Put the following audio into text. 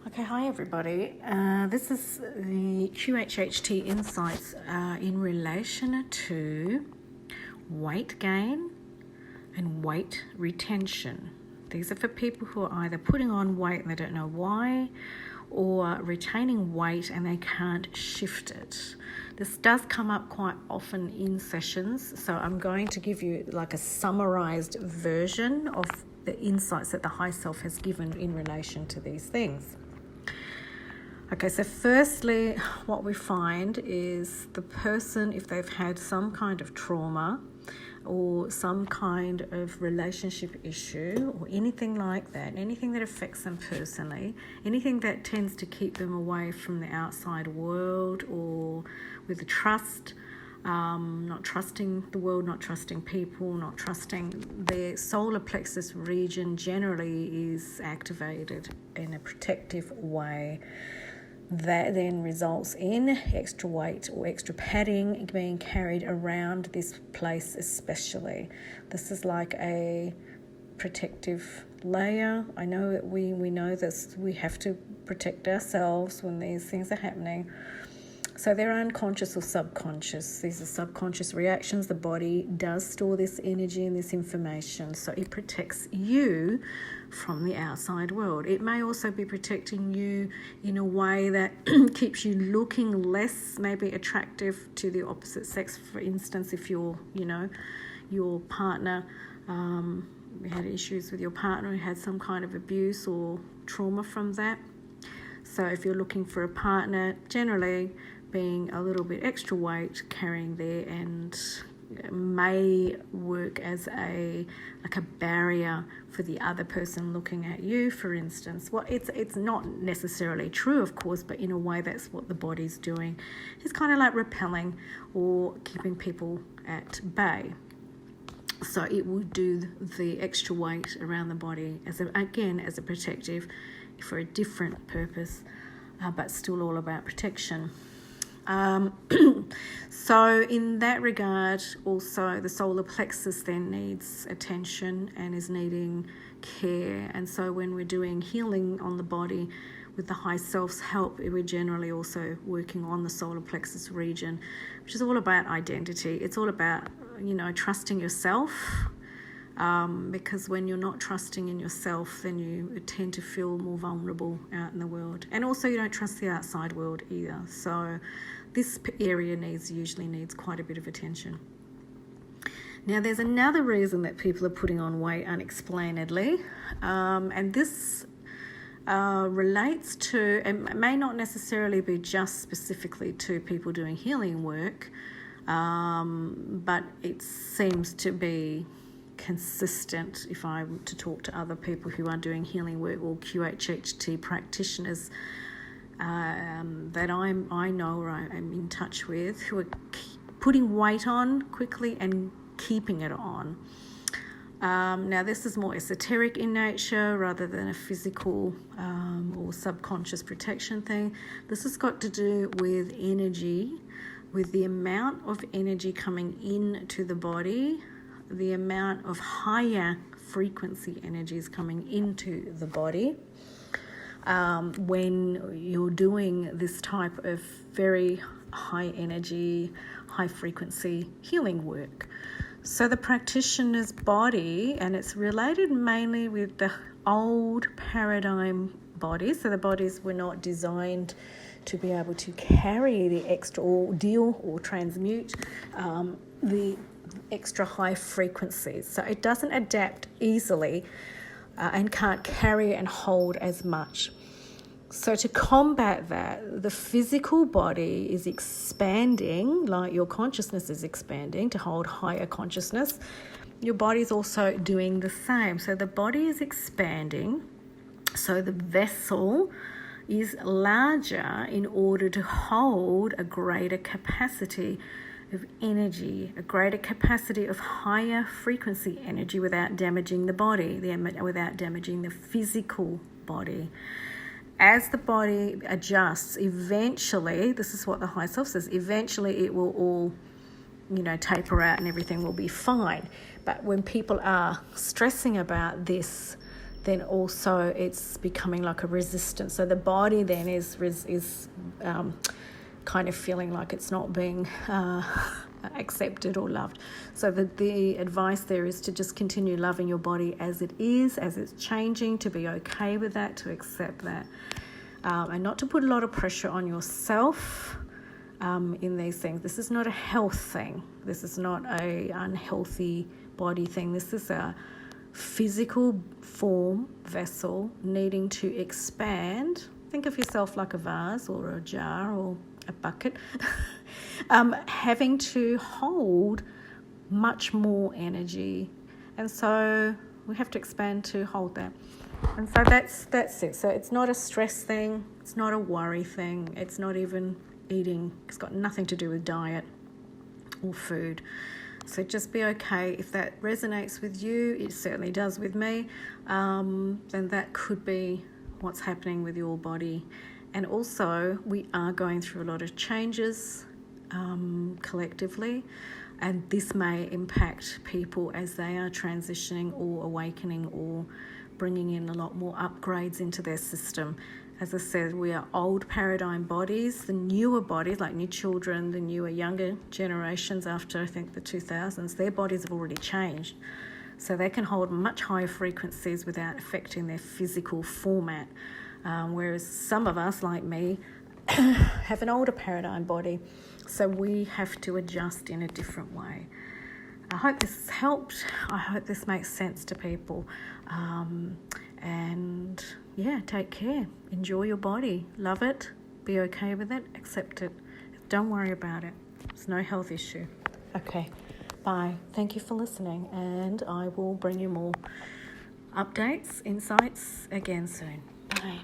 Okay, hi everybody. This is the QHHT Insights in relation to weight gain and weight retention. These are for people who are either putting on weight and they don't know why, or retaining weight and they can't shift it. This does come up quite often in sessions, so I'm going to give you like a summarized version of the insights that the Highself has given in relation to these things. Okay, so firstly, what we find is the person, if they've had some kind of trauma or some kind of relationship issue or anything like that, anything that affects them personally, anything that tends to keep them away from the outside world or with the trust, not trusting the world, not trusting people, not trusting their solar plexus region generally is activated in a protective way. That then results in extra weight or extra padding being carried around this place especially. This is like a protective layer. I know that we know this. We have to protect ourselves when these things are happening. So they're unconscious or subconscious. These are subconscious reactions. The body does store this energy and this information, so it protects you from the outside world. It may also be protecting you in a way that keeps you looking less maybe attractive to the opposite sex. For instance, if your partner, you had issues with your partner who had some kind of abuse or trauma from that. So if you're looking for a partner, generally being a little bit extra weight carrying there and may work as a barrier for the other person looking at you, for instance. Well, it's not necessarily true, of course, but in a way that's what the body's doing. It's kind of like repelling or keeping people at bay. So it would do the extra weight around the body as a protective for a different purpose, but still all about protection. So in that regard, also the solar plexus then needs attention and is needing care. And so when we're doing healing on the body with the high self's help, we're generally also working on the solar plexus region, which is all about identity. It's all about, trusting yourself. Because when you're not trusting in yourself, then you tend to feel more vulnerable out in the world. And also you don't trust the outside world either. So this area usually needs quite a bit of attention. Now there's another reason that people are putting on weight unexplainedly, and this relates to, and may not necessarily be just specifically to people doing healing work, but it seems to be consistent if I were to talk to other people who are doing healing work or QHHT practitioners that I know or I'm in touch with, who are putting weight on quickly and keeping it on. Now this is more esoteric in nature rather than a physical or subconscious protection thing. This has got to do with energy, with the amount of energy coming into the body, the amount of higher frequency energies coming into the body when you're doing this type of very high energy, high frequency healing work. So the practitioner's body, and it's related mainly with the old paradigm bodies, so the bodies were not designed to be able to carry the extra or deal or transmute the extra high frequencies. So it doesn't adapt easily and can't carry and hold as much. So to combat that, the physical body is expanding, like your consciousness is expanding to hold higher consciousness. Your body is also doing the same. So the body is expanding, so the vessel is larger in order to hold a greater capacity of energy, a greater capacity of higher frequency energy without damaging the body, without damaging the physical body. As the body adjusts, eventually, this is what the high self says, eventually it will all, taper out and everything will be fine. But when people are stressing about this then also it's becoming like a resistance. So the body then is kind of feeling like it's not being accepted or loved. So the advice there is to just continue loving your body as it is, as it's changing, to be okay with that, to accept that, and not to put a lot of pressure on yourself in these things. This is not a health thing. This is not a unhealthy body thing. This is a physical form vessel needing to expand. Think of yourself like a vase or a jar or a bucket, having to hold much more energy, and so we have to expand to hold that. And so that's it. So it's not a stress thing, it's not a worry thing, it's not even eating, it's got nothing to do with diet or food. So just be okay. If that resonates with you, it certainly does with me, then that could be what's happening with your body. And also, we are going through a lot of changes collectively, and this may impact people as they are transitioning or awakening or bringing in a lot more upgrades into their system. As I said, we are old paradigm bodies. The newer bodies, like new children, the newer younger generations after, I think, the 2000s, their bodies have already changed. So they can hold much higher frequencies without affecting their physical format. Whereas some of us, like me, have an older paradigm body, so we have to adjust in a different way. I hope this has helped. I hope this makes sense to people. And yeah, take care. Enjoy your body. Love it. Be okay with it. Accept it. Don't worry about it. It's no health issue. Okay, bye. Thank you for listening, and I will bring you more updates, insights again soon. Bye.